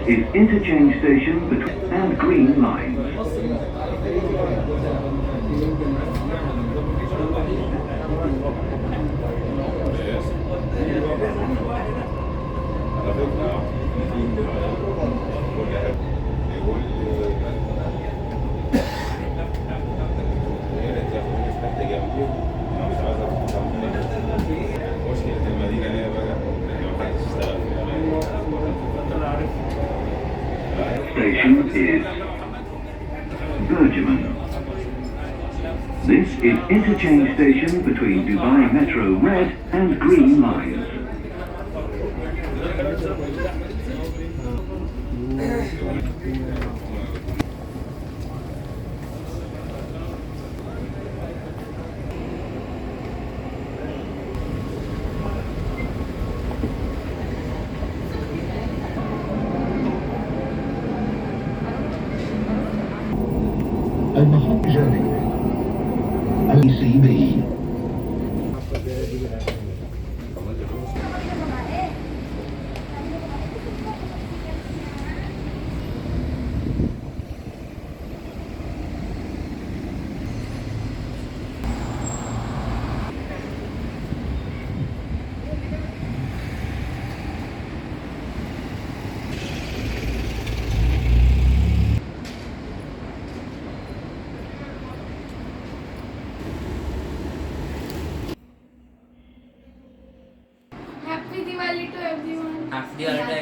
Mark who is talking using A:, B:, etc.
A: is interchange station between and Green Lines. Station is Bergman. This is interchange station between Dubai Metro Red and Green Lines.
B: المحطة جانب الCB.
C: Happy Diwali to everyone.
D: Happy Diwali to